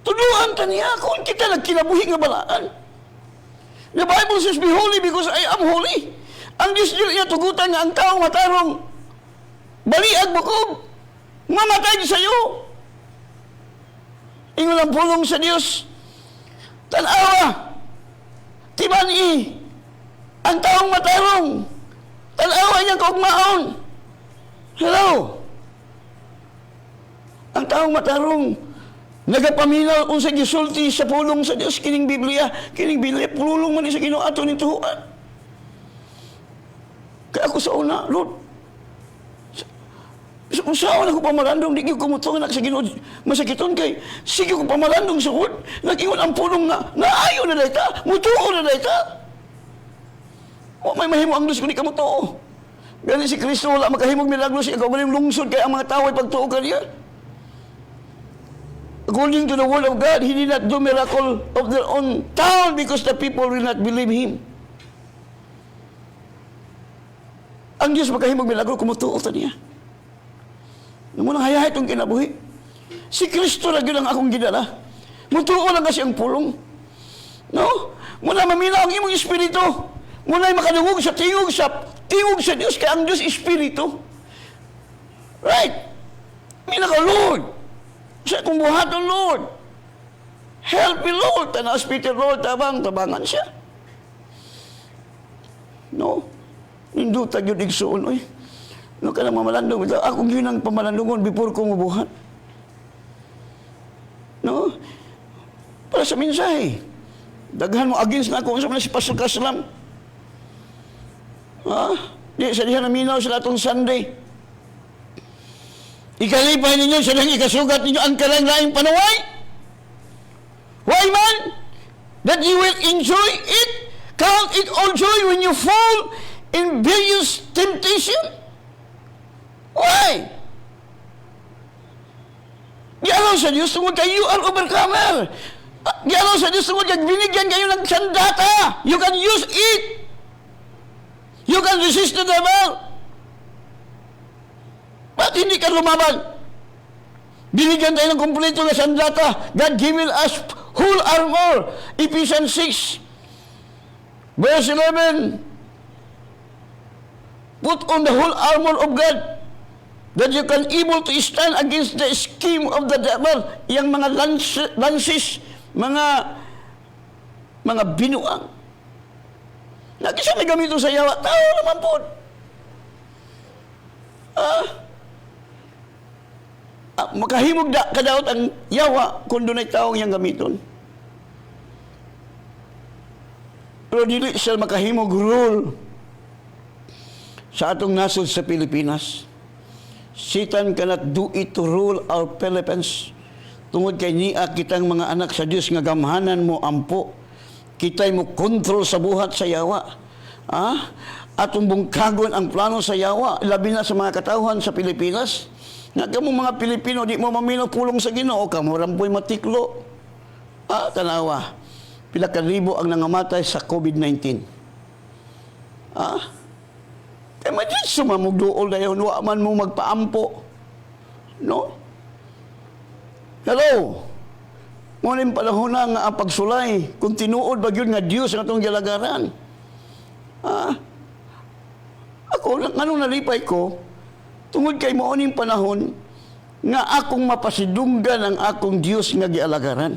Tuluan ta niya kung kita nagkinabuhi nga balaan. The Bible says, be holy because I am holy. Ang Diyos niya tugutan nga ang taong matarong baliag bukog. Mamatay sa iyo. Ingon ang pulong sa Diyos. Tanawa. Tibani. Ang taong matarong. Tanawa niyang kaugmaon. Hello. Ang taong matarong. Nagapaminaw kung sa gisulti sa pulong sa Diyos. Kining Biblia. Pulong man sa Ginoo ato ni tuhuan. Kaya ako sa una, Lord, usawan ako pamalandong, di ko kumutungan sa Ginoo masakiton kay sige ko pamalandong sa Lord. Nag-ingon ang pulong nga, naayo na dayta, mutuo na dayta. O may mahimo ang Diyos kung di ka mutuo. Gani si Kristo, wala makahimog milagro siya, ikaw maling lungsod, kaya ang mga tao ay pagtuo ka niya. According to the word of God, He did not do miracle of their own town because the people will not believe Him. Ang Diyos makahimog milagro, kumutuo ta niya. Namunang hayahay itong kinabuhi. Si Kristo na yun ang akong ginala. Mutuo lang kasi ang pulong. No? Muna mamina ang imong espiritu. Muna ay makadungog sa tingog sa Diyos, kaya ang Diyos espiritu. Right? Mina ka, Lord. Sa akong buhaton, Lord. Help me, Lord. Tanaw Peter, Lord, tabangan siya. No? Nindutag yun igsuon, oy. No ka na mamalandong. Akong yun ang pamalandungon before ko mabuhat. No? Para sa mensahe. Daghan mo against na ako. Sa mga si Pastor Kaslam. Di, sa dihan na minaw sila itong Sunday. Ikalipay ninyo, silang ikasugat ninyo ang karang-laing panuway. Why man? That you will enjoy it. Count it all joy when you fall in various temptation. Why? Dialaw sa Diyos tungkol kayo are overcomer. Dialaw sa Diyos tungkol kayo binigyan kayo ng sandata. You can use it. You can resist the devil. Ba't hindi ka lumaban? Binigyan tayo ng kumpleto na sandata. God given us whole armor. Ephesians 6 verse 11. Put on the whole armor of God that you can able to stand against the scheme of the devil. Yang mga lances, mga binuang. Nakisa may gamito sa yawa. Tao naman po. Makahimog kadaot ang yawa kung doon ay taong yang gamiton. Pero dili siya makahimog rule sa atong nasod sa Pilipinas. Satan cannot do it to rule our Philippines. Tungod kay niya kitang mga anak sa Diyos nga gamhanan mo ampo. Kitay mo kontrol sa buhat sa yawa. Atong bungkagon ang plano sa yawa, labi na sa mga katawhan sa Pilipinas. Nga kamo mga Pilipino, di mo mamino pulong sa Ginoo, kamo rampoy matiklo. Tanawa. Pila ka ribo ang nangamatay sa COVID-19. Kaya madyan sumamugdool na yun, wa man mo magpaampo. No? Hello? Ngunit panahon na nga ang pagsulay, kung tinuod ba yun nga Diyos ang itong galagaran. Ako, anong nalipay ko, tungod kay mooning panahon, nga akong mapasidunggan ang akong Diyos nga gialagaran.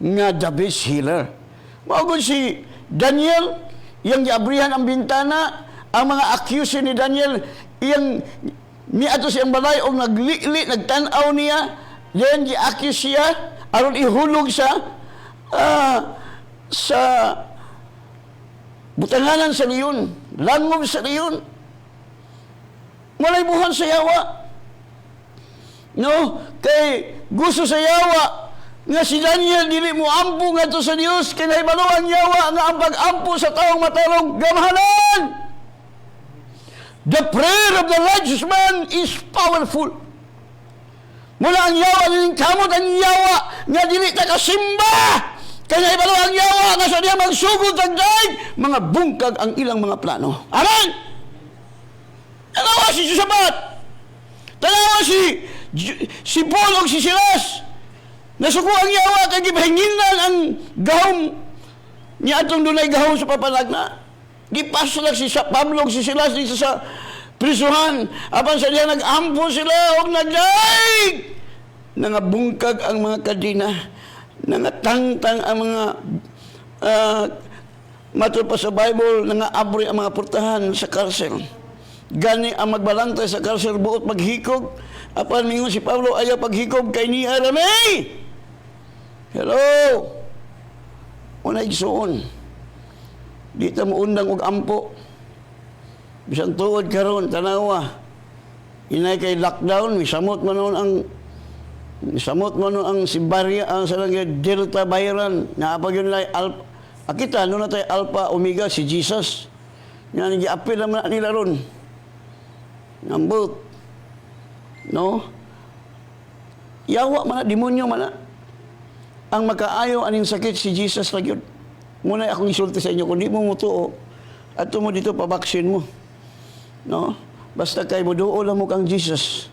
Nga the best healer. Maugod si Daniel, yang giabrihan ang bintana, ang mga accusation ni Daniel, yang niato siyang balay o naglili, nagtanaw niya, Then gi-accuse siya aron ihulog sa butanganan sa leon, langob sa leon. Walay buhan sa yawa. No, kay gusto sa yawa nga si Daniel dili mo ampo ngadto sa Dios kay nahibalo ang yawa nga ang pag-ampo sa taong matarong gamhanan. The prayer of the righteous man is powerful. Mula ang yawa nining kamot ang yawa nga dili ta kasimba. Kay nahibalo ang yawa nga sa diya magsugod ang daig, mga bungkag ang ilang mga plano. Amen. Tanawa si Josabat. Tanawa si Paul o si Silas. Nasuko ang yawa kay gipahinginan ang gahom niya atong dunay gahom sa papanagna. Gipasulak si Pablo o si Silas dito sa prisuhan. Apan sa diya nag-ampo sila o nagdaig. Nangabungkag ang mga kadina. Nangatangtang ang mga matod pa sa Bible, nangaabri ang mga portahan sa karsel. Gani ang magbalantay sa karsel buot maghikog. Apan mingon si Pablo ayaw paghikog kay ni Aramay. Hello. Una igsuon. Di ta mo undang og ampo. Bisan tuod karon tanawa. Inay kay lockdown, misamot man ang Sibaria ang sa Delta Bayran na apag yun lay akita no na tay Alpha Omega si Jesus. Nga gi-apil naman nila ron. Nambot. No? Yawa man na, demonyo man na. Ang makaayo aning sakit si Jesus ra gyud. Muna akong isulti sa inyo kung di mo mutuo ato mo dito pabaksin mo. No? Basta kay moduo lang mo kang Jesus.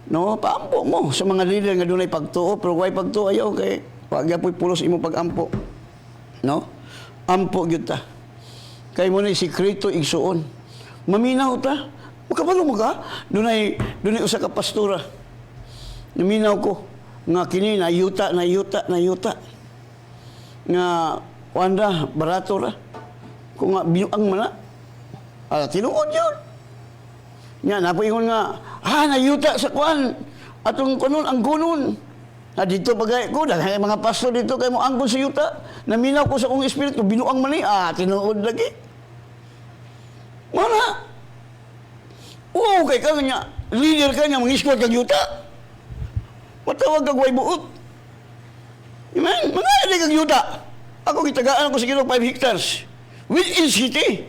No, paampo mo sa mga leader nga dunay pagtuo, pero why pagtuo ayaw kay wag gyapon pulos imo pagampo. No? Ampo gyud ta. Kay mo ni sikreto igsuon. Maminaw ta. Makabalo mo ka? Dunay usa ka pastora. Naminaw ko nga kini na yuta. Nga wanda barato ra. Kung nga binuang man na. Tinuod yun. Nga, napaingon nga, nayuta sa kuan. Atong kunon, ang kunon. Dito pagay ko, dahil mga pastor dito, kayo mo angkon sa yuta. Naminaw ko sa kong espiritu, binuang mali. Tinuod lagi. Mana? Oo, kay ka nga, leader ka nga, mangiskwat kang yuta. Matawag kag way buot. Amen? Mga ali kag yuta. Ako gitagaan ko sa kilo 5 hectares. Within city.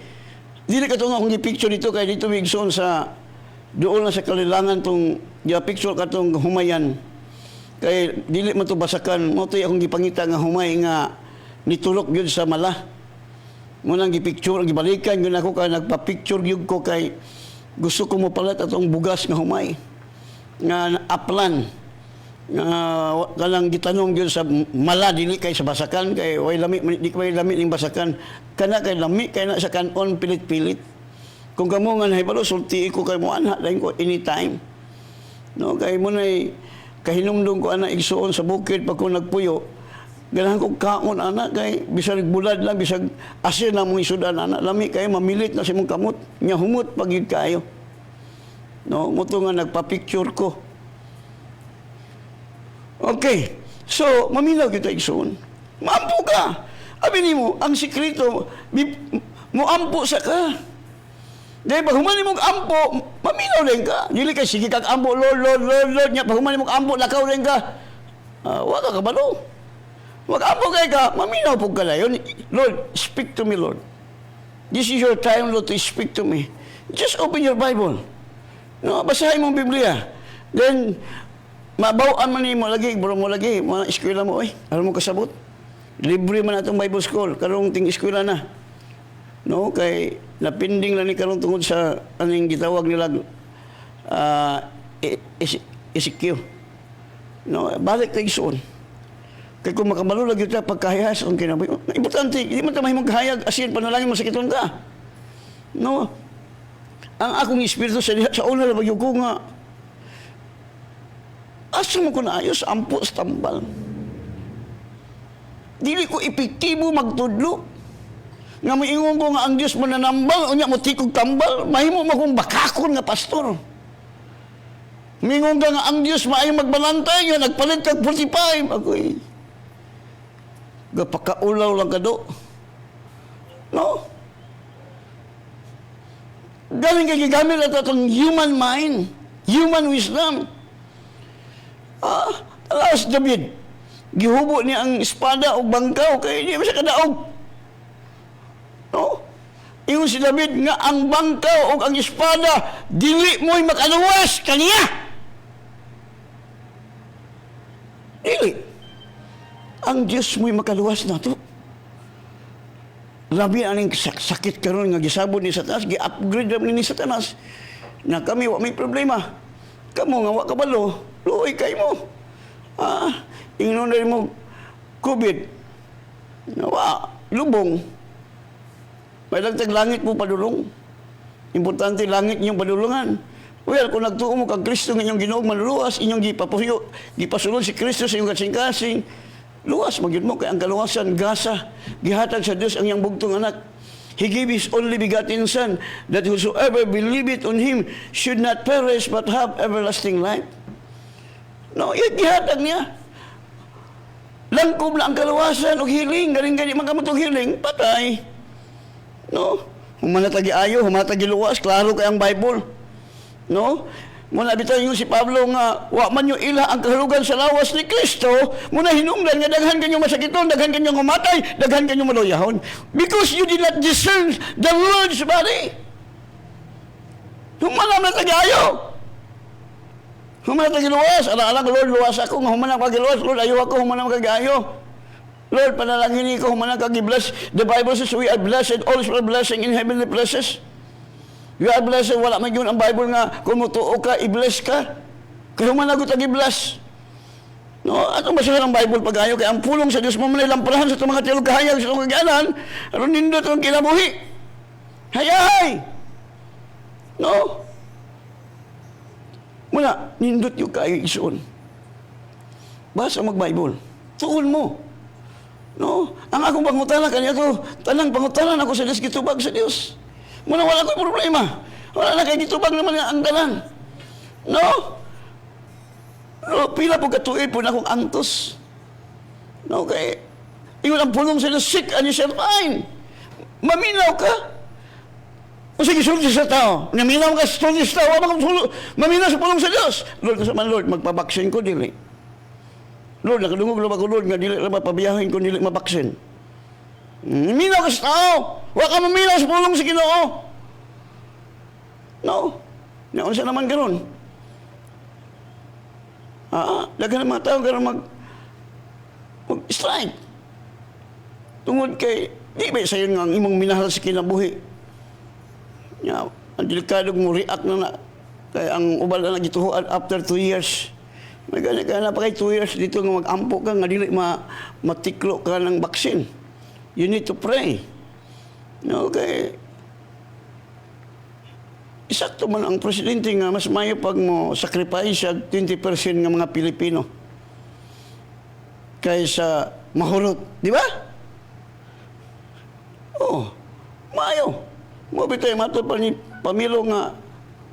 Dili ka itong akong i-picture dito, kaya dito migsoon sa doon na sa kalilangan itong i-picture ka itong humayan. Kaya dili man ito basakan. Mo ito akong gipangita nga humay nga nitulok yun sa mala. Munang gipicture, gibalikan yun ako kaya nagpa-picture yun ko kay gusto ko mo palat atong bugas nga humay. Nga aplan. Kanang gitanong yun sa mala, dili kay sa basakan, kay way lami, di kay lami ning basakan. Kana kay lami, kay na sa kanon pilit-pilit. Kung kamo nga nahibalo, sulti ko kay mo anha, dahin ko anytime. No, kay mo na'y kahinumdum ko ana igsuon sa bukid pag ko nagpuyo. Ganahan ko kaon ana, kay bisag bulad lang, bisag asin lang mong isudan ana. Lami kay mamilit na si mong kamot, nya humot pagid kayo. No, mo to nga nagpa-picture ko. Okay. So, maminaw kita igsoon. Maampo ka. Abi nimo, ang sikreto, mo ampo sa ka. Dahil pag humani mong ampo, maminaw rin ka. Dili ka, sige kag ampo, Lord. Nya, pag humani mong ampo, lakaw rin ka. Wag ka kabalo. Wag ampo kay ka, maminaw po ka na yun. Lord, speak to me, Lord. This is your time, Lord, to speak to me. Just open your Bible. No, basahin mong Biblia. Then, mabawaan man mo lagi, bro mo lagi, mga eskwela mo, alam mo kasabot. Libre man atong Bible School, karong ting eskwela na. No, kay napinding lang ni karong tungod sa aning gitawag nila ECQ. No, balik ta igsoon. Kay kung makabalo lagi ta pagkahayas ang kinabuhi. Importante, di man ta mahimong kahayag asin panalangin mo sakiton ka. No. Ang akong espiritu sa una na bagyo ko nga asa mo ko na ayos, ampo sa tambal. Dili ko epektibo magtudlo. Nga maingon ko nga ang Diyos mananambal, unya mo tikog tambal, mahimo mo kong bakakon nga pastor. Mingon ka nga ang Diyos maayong magbalantay, nga nagpalit kag 45. Ako'y gapakaulaw lang ka do. No? Galing kay gigamit na itong human mind, human wisdom. Alas David, gihubo niya ang espada o bangkaw, kaya hindi siya kadaog. No? Ingon si David nga ang bangkaw o ang espada, dili mo'y makaluwas kaniya. Dili. Ang Diyos mo'y makaluwas na to. Labi aning sakit karon nga gisabod ni Satanas, gi-upgrade ni Satanas. Na kami wa may problema. Kamo nga wa kabalo, luoy kay mo. Ingnon na mo COVID. Wa lubong. May dagdag langit mo padulong. Importante langit niyong padulungan. Well, kung nagtuo mo kag Kristo nga inyong Ginoo manluwas, inyong gipasulod si Kristo sa inyong kasing-kasing, luwas magyud mo kay ang kaluwasan gasa gihatag sa Dios ang iyang bugtong anak. He gave His only begotten Son, that whosoever believeth on Him should not perish but have everlasting life. No, gihatag niya. Langkob na ang kaluwasan o hiling, galing-galing magamot og hiling, patay. No? Humanatagi ayo, humanatagi luwas, klaro kay ang Bible. No? Muna bitaw yung si Pablo nga, wa man yung ila ang kahalugan sa lawas ni Kristo, muna hinungdan nga daghan kanyong masakiton, daghan kanyong humatay, daghan kanyong maluyahon. Because you did not discern the Lord's body. Humanam na tagayo. Humanam tagiluwas. Ala-ala ko, Lord, luwas ako. Humanam kagiluwas. Lord, ayaw ako, humanam kagayo. Lord, panalangin ko, humanam kagibless. The Bible says we are blessed, all is blessing in heavenly places. You are blessed, wala man yun ang Bible nga, kung mutuo ka, i-bless ka. Kaya managot ang i-bless. No, atong basahan ang Bible pag-ayo, kaya ang pulong sa Diyos mo manay lamparahan sa itong mga tilog kahayag, sa itong kaganan, aron nindot ang kinabuhi. Hayahay! No? Muna, nindot yung kayo isuon. Basa mag-Bible. Tuon mo. No? Ang akong pangutana kanya to, tanang pangutanan ako sa Diyos, gitubag sa Diyos. Muna wala ko'y problema. Wala na kayo gitubag naman ang tanan. No? No, pila po katuig po na akong antos. No, kaya ingon ang pulong sa Diyos, sick and you shall find. Maminaw ka. O sige, sulti sa tao. Naminaw ka, sulti sa tao. Maminaw sa pulong sa Diyos. Lord, kasaman Lord, magpabaksin ko, dili. Lord, nakadungog lang ako, Lord, nga dili lang mapabiyahin ko, dili mabaksin. Maminaw ka sa tao. Huwag ka maminaw sa pulong sa Ginoo. No. Naon siya naman gano'n. Dagan ng mga tao gano'n mag-strike. Tungod kay, di ba sa'yo nga ang imong minahal sa kinabuhi. Ang delikado mo react na kaya ang ubal na nagituhuan after 2 years. May gani ka na pa kay 2 years dito nga mag-ampo ka, nga dili matiklo ka ng baksin. You need to pray. Okay. Isakto man ang presidente nga mas mayo pag mo sacrifice siya 20% ng mga Pilipino kaysa mahurot. Di ba? Oh, mayo. Mo bitay mato pa ni Pamilo nga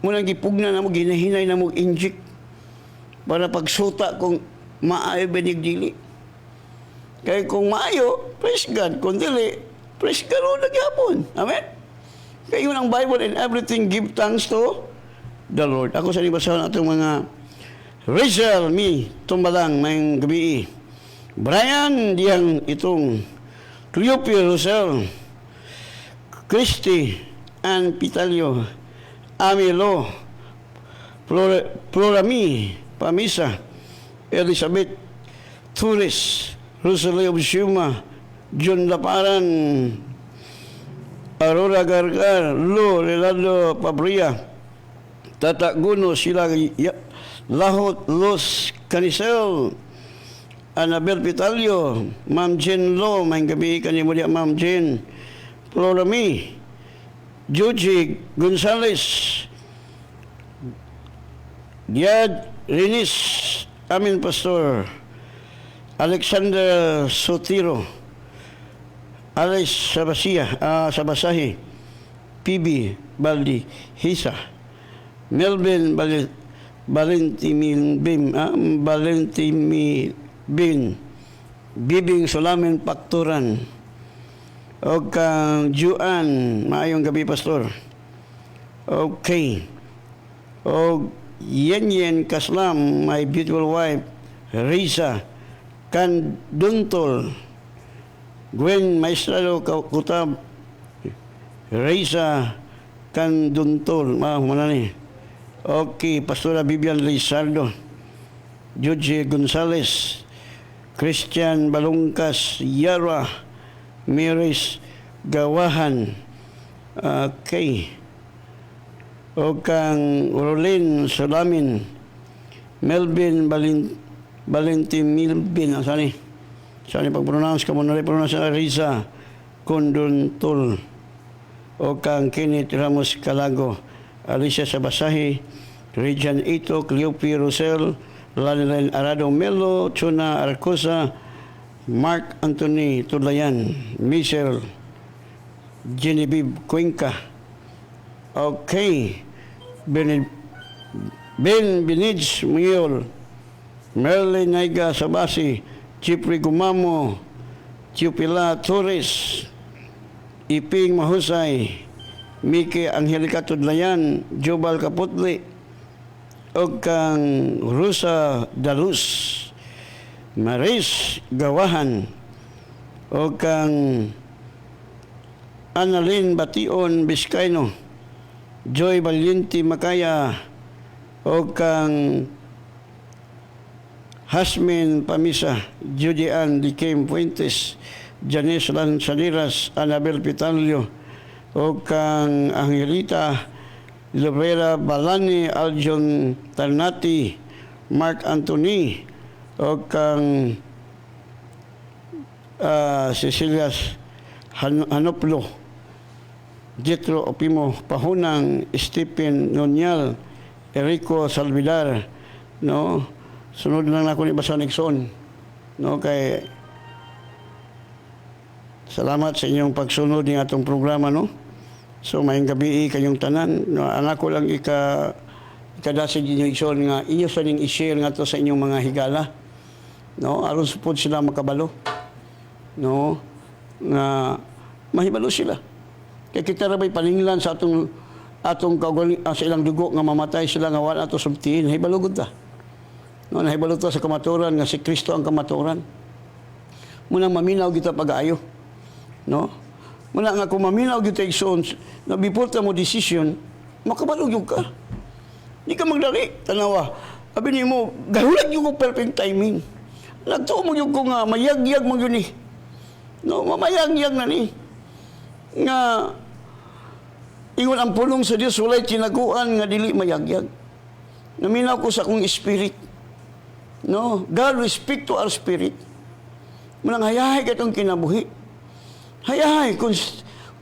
muna gipugna na mo, ginahinay na mo inject para pagsuta kung maayo benigdili. Kaya kung maayo, praise God. Kung dili, praise God o nagyapon. Amen? Kaya yun ang Bible, and everything give thanks to the Lord. Ako sa nibasa itong mga Rachel, me, tumbalang, mayang gabi. Brian, diyang itong Cleope Rosel, Christy, Ann Pitalio, Amilo, Florami, Pamisa, Elizabeth, Turis, Rosalie Obsiuma, John Laparan, Aurora Gargar, Lo, Relado Pabria, Tata Guno, sila Lahot, Los Canisel, Annabel Pitalio, Ma'am Jen Lo, may gabi kanimo diya Ma'am Jen, Florami, Joji Gonzales, Diad Rinis, Amin Pastor, Alexander Sotiro, Alex Sabasahi, PB Baldi Hisa, Melvin Bin, Bibing Sulamin Pakturan, o kang Juan, maayong gabi, Pastor. Okay. O Yen Kaslam, my beautiful wife, Risa, Kan Duntol, Gwen Maestrado Kutab, Risa, Kan Duntol, mana ni? Okay, Pastora Bibian Lizardo, George Gonzales, Christian Balungkas, Yara, Miris Gawahan, okay. O kang Rolin Sulamin, Melvin Valentin Milvin, saan pag-pronounce ka mo na rin-pronounce na Risa Condontol, o kang Kenneth Ramos Calago, Alicia Sabasahi, Rejan Ito, Cleopi Rosel, Lalilain Arado Melo, Chuna Arcosa, Mark Anthony Tulayan, Michelle Genevieve Cuenca, okay, Ben Benij Muyol, Merlin Naiga Sabasi, Chipri Gumamo, Chupila Torres, Iping Mahusay, Miki Angelica Tudlayan, Jobal Kaputli, o kang Rusa Dalus, Maris Gawahan, o kang Annalyn Bation Vizcaino, Joy Valiente Macaya, o kang Hasmin Pamisa, Judy Ann Dikem Fuentes, Janice Lanzaliras, Anabel Pitalio, o kang Angelita Lovera Balani, Aljon Tarnati, Mark Anthony, o kang Cecilia Hanoplo, Jetro Opimo Pahunang, Stephen Nonyal, Erico Salvidar, no? Sunod lang ako ni Basa Nixon, no? Kay salamat sa inyong pagsunod ng atong programa, no? So, mayang gabi kayong tanan. No, ang ako lang ikadasig inyo ison nga inyo sa ning i-share nga to sa inyong mga higala. No, aron supod sila makabalo. No, nga mahibalo sila. Kay kita ra bay paninglan sa atong kaugaling sa ilang dugo nga mamatay sila nga wala ato sumtiin, hibalo gud ta. No, nahibalo ta sa kamaturan nga si Kristo ang kamaturan. Munang maminaw kita pag-ayo. No? Muna nga kung maminaw kita igsoon, na before mo decision, makabalog yung ka. Di ka magdali. Tanawa. Sabi niyo mo, gahulag yung ko perfect timing. Nagtuo mo yung ko nga, mayagyag mo yun eh. No, mamayagyag na ni. Nga, ingon ang pulong sa Diyos, walay tinaguan nga dili mayagyag. Naminaw ko sa akong spirit. No, God will speak to our spirit. Munang hayahay ka itong kinabuhi. Hayahay,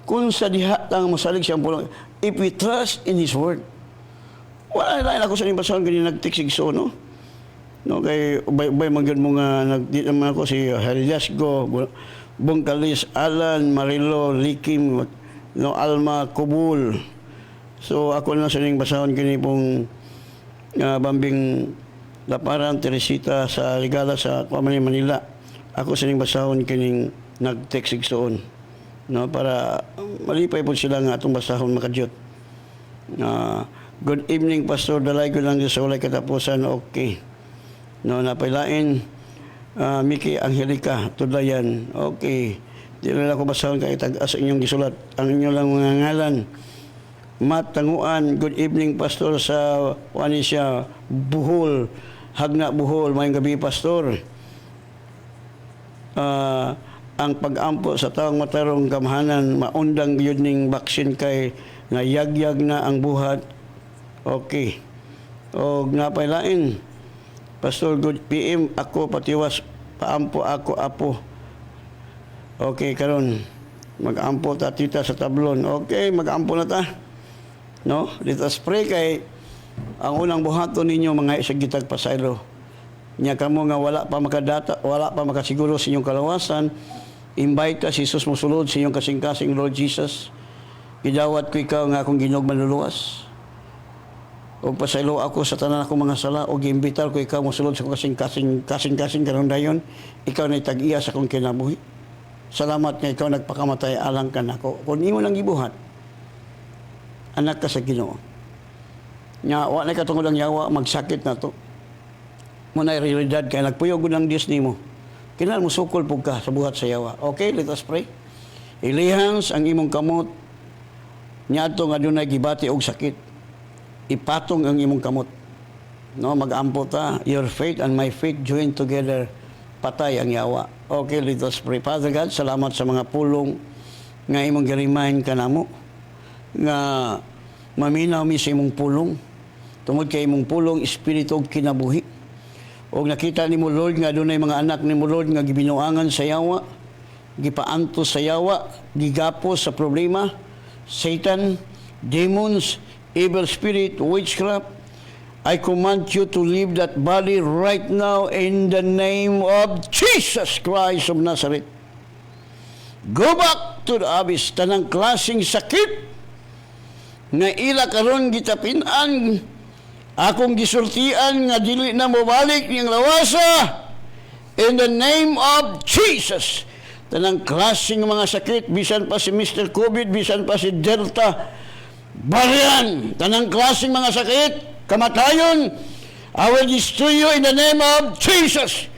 kung sa diha lang masalig siyang pulong, if we trust in His Word. Wala na ako sa inyong basahan kanina nagtiksig so, no? No, kay ubay magyud mo nga nagdi naman ako si Heliasgo, Bongkalis, Alan, Marilo, Likim, no, Alma, Kubul. So ako na sa inyong basahan kini pong Bambing Laparan, Teresita sa Ligala sa Manila. Ako sa inyong basahon kining nag-text igsoon, no, para malipay po sila nga atong basahon makadyot. Good evening, Pastor. Dalay ko lang sa walay katapusan. Okay. No, napailain Miki Angelica Tudlayan. Okay. Di na ako basahon kay tag-as inyong gisulat. Ang inyo lang mga ngalan. Matt Tanguan. Good evening, Pastor, sa Wanisya Buhol. Hagna Buhol. Mayang gabi, Pastor. Ang pag-ampo sa taong matarong gamhanan, maundang yun ning baksin kay nayagyag na ang buhat. Okay. O napailain, Pastor, good PM, ako patiwas, paampo ako, apo. Okay, karon mag-ampo ta tita sa tablon. Okay, mag-ampo na ta. No? Let us pray kay ang unang buhaton ninyo mga isagitag pasaylo. Nya kamo nga wala pa makadata, wala pa makasiguro sa inyong kalawasan. Invite si Jesus mosulod sa inyong kasing-kasing, Lord Jesus. Gidawat ko ikaw nga akong Ginoong manluluwas. O pasaylo ako sa tanan ako mga sala o giimbitar ko ikaw mosulod sa kasing karon dayon. Ikaw na tag-iya sa akong kinabuhi. Salamat nga ikaw nagpakamatay alang ka nako. Kung imo nang gibuhat, anak ka sa Ginoo. Nya wa na katungod ang yawa magsakit na to. Muna realidad kay nagpuyog ng Dios nimo. Kinahanglan mo sukol pug ka sa buhat sa yawa. Okay, let us pray. Ilihans ang imong kamot. Niadto nga dunay gibati og sakit. Ipatong ang imong kamot. No, mag-ampo ta. Your faith and my faith join together. Patay ang yawa. Okay, let us pray. Father God, salamat sa mga pulong nga imong gi-remind kanamo nga maminaw mi sa imong pulong. Tungod kay imong pulong espiritu og kinabuhi. Og nakita nimo Lord nga dunay mga anak nimo Lord nga gibinuangan sa yawa, gipaantos sa yawa, gigapos sa problema, Satan, demons, evil spirit, witchcraft. I command you to leave that body right now in the name of Jesus Christ of Nazareth. Go back to the abyss. Tanang klaseng sakit nga ila karon gitapinan, akong gisultian nga dili na mobalik niyang lawasa in the name of Jesus. Tanang klaseng mga sakit, bisan pa si Mr. COVID, bisan pa si Delta variant, tanang klaseng mga sakit, kamatayon, I will destroy you in the name of Jesus.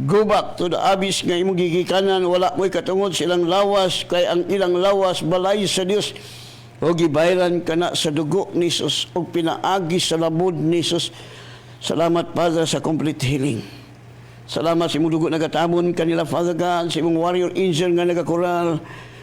Go back to the abyss nga imong gigikanan, wala mo'y katungod silang lawas, kay ang ilang lawas balay sa Dios. O gibayran ka na sa dugo ni Jesus o pinaagi sa labod ni Jesus. Salamat, Father, sa complete healing. Salamat sa imong dugo nagatamon kanila, Father God, sa imong warrior angel nga nagakoral,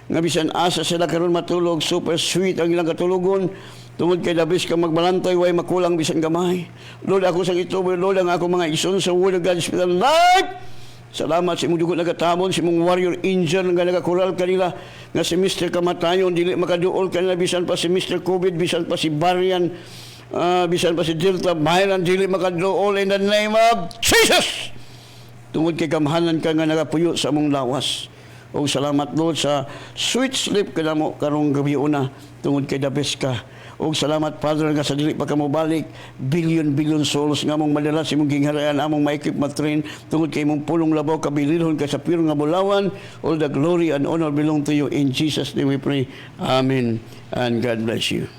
nga bisan asa sila karon matulog, super sweet ang ilang katulugon. Tungod kay labis ka magbalantoy, way makulang bisan gamay. Lord, ako sa itubo, Lord, ang ako mga ison sa Word of God Spirit Life. Salamat sa imong dugo nagatamon, sa imong warrior angel nga nagakoral kanila, nga si Mr. Kamatayon, dili makaduol kanila, bisan pa si Mr. COVID, bisan pa si Varian, bisan pa si Delta, Myran, dili makaduol in the name of Jesus. Tungod kay kamhanan ka nga nagapuyo sa among lawas. O salamat, Lord, sa sweet sleep ka na mo karong gabi una, tungod kay the best ka. O salamat, Father, nga sa dili pa ka mo balik, billion souls nga mong madala sa imong gingharayan, among ma-equip matrain, tungod kay imong pulong labaw, kabilihon ka sa pure nga bulawan. All the glory and honor belong to you. In Jesus' name we pray. Amen. And God bless you.